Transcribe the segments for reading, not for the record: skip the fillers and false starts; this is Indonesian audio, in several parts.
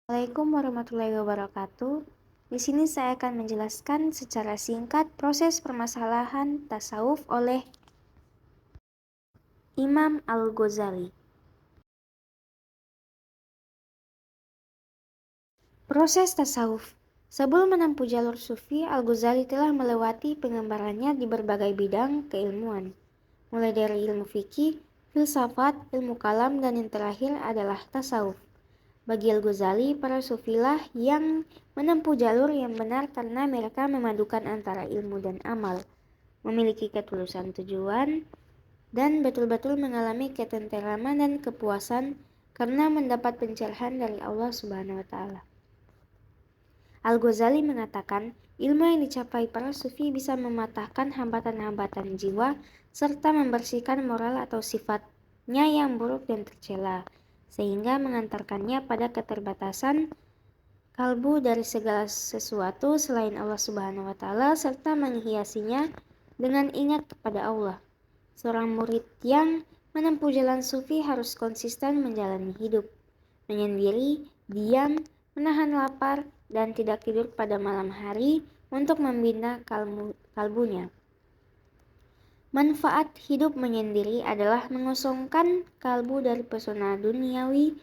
Assalamualaikum warahmatullahi wabarakatuh. Di sini saya akan menjelaskan secara singkat proses permasalahan tasawuf oleh Imam Al-Ghazali. Proses tasawuf. Sebelum menempuh jalur sufi, Al-Ghazali telah melewati pengembarannya di berbagai bidang keilmuan, mulai dari ilmu fikih, filsafat, ilmu kalam, dan yang terakhir adalah tasawuf. Bagi Al-Ghazali, para sufilah yang menempuh jalur yang benar karena mereka memadukan antara ilmu dan amal, memiliki ketulusan tujuan, dan betul-betul mengalami ketenteraman dan kepuasan karena mendapat pencerahan dari Allah Subhanahu wa Ta'ala. Al-Ghazali mengatakan, ilmu yang dicapai para sufi bisa mematahkan hambatan-hambatan jiwa serta membersihkan moral atau sifatnya yang buruk dan tercela, sehingga mengantarkannya pada keterbatasan kalbu dari segala sesuatu selain Allah Subhanahu wa Ta'ala serta menghiasinya dengan ingat kepada Allah. Seorang murid yang menempuh jalan sufi harus konsisten menjalani hidup, menyendiri, diam, menahan lapar, dan tidak tidur pada malam hari untuk membina kalbunya. Manfaat hidup menyendiri adalah mengosongkan kalbu dari pesona duniawi.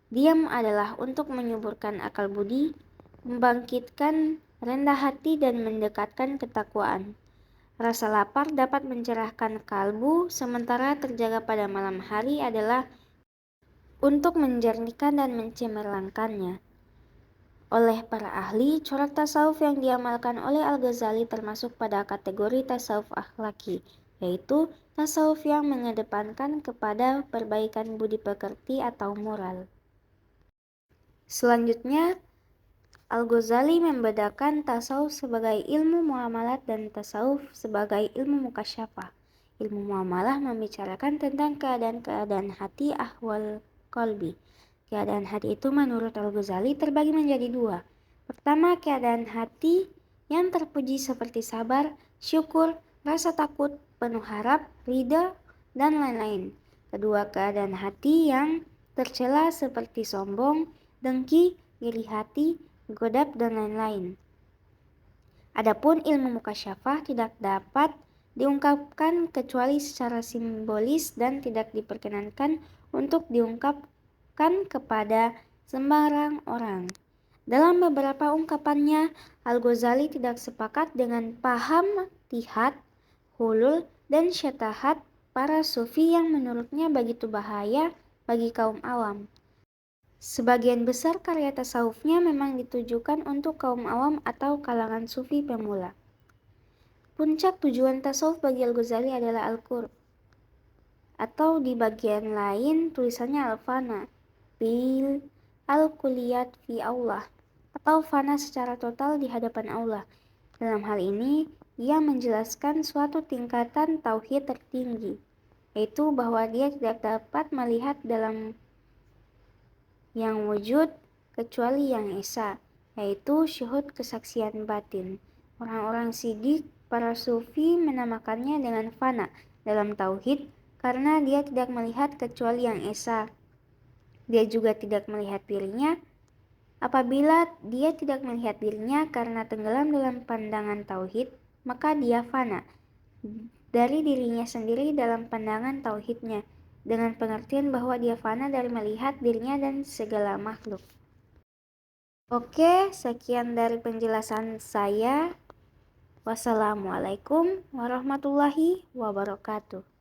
Diam adalah untuk menyuburkan akal budi, membangkitkan rendah hati, dan mendekatkan ketakwaan. Rasa lapar dapat mencerahkan kalbu, sementara terjaga pada malam hari adalah untuk menjernihkan dan mencemerlangkannya. Oleh para ahli, corak tasawuf yang diamalkan oleh Al-Ghazali termasuk pada kategori tasawuf akhlaki, yaitu tasawuf yang mengedepankan kepada perbaikan budi pekerti atau moral. Selanjutnya, Al-Ghazali membedakan tasawuf sebagai ilmu muamalat dan tasawuf sebagai ilmu mukasyafah. Ilmu muamalah membicarakan tentang keadaan-keadaan hati, ahwal qalbi. Keadaan hati itu menurut Al-Ghazali terbagi menjadi dua. Pertama, keadaan hati yang terpuji seperti sabar, syukur, rasa takut, penuh harap, ridha, dan lain-lain. Kedua, keadaan hati yang tercela seperti sombong, dengki, iri hati, godab, dan lain-lain. Adapun ilmu mukasyafah tidak dapat diungkapkan kecuali secara simbolis dan tidak diperkenankan untuk diungkapkan kepada sembarang orang. Dalam beberapa ungkapannya, Al-Ghazali tidak sepakat dengan paham tihat, hulul, dan syatahat para sufi yang menurutnya begitu bahaya bagi kaum awam. Sebagian besar karya tasawufnya memang ditujukan untuk kaum awam atau kalangan sufi pemula. Puncak tujuan tasawuf bagi Al-Ghazali adalah Al-Qurb, atau di bagian lain tulisannya Al-Fana bil al-kulliyat fi Allah, atau fana secara total di hadapan Allah. Dalam hal ini, ia menjelaskan suatu tingkatan tauhid tertinggi, yaitu bahwa dia tidak dapat melihat dalam yang wujud kecuali yang esa, yaitu syuhud kesaksian batin. Orang-orang sidik, para sufi menamakannya dengan fana dalam tauhid karena dia tidak melihat kecuali yang esa. Dia juga tidak melihat dirinya. Apabila dia tidak melihat dirinya karena tenggelam dalam pandangan tauhid, maka dia fana dari dirinya sendiri dalam pandangan tauhidnya, dengan pengertian bahwa dia fana dari melihat dirinya dan segala makhluk. Oke, sekian dari penjelasan saya. Wassalamualaikum warahmatullahi wabarakatuh.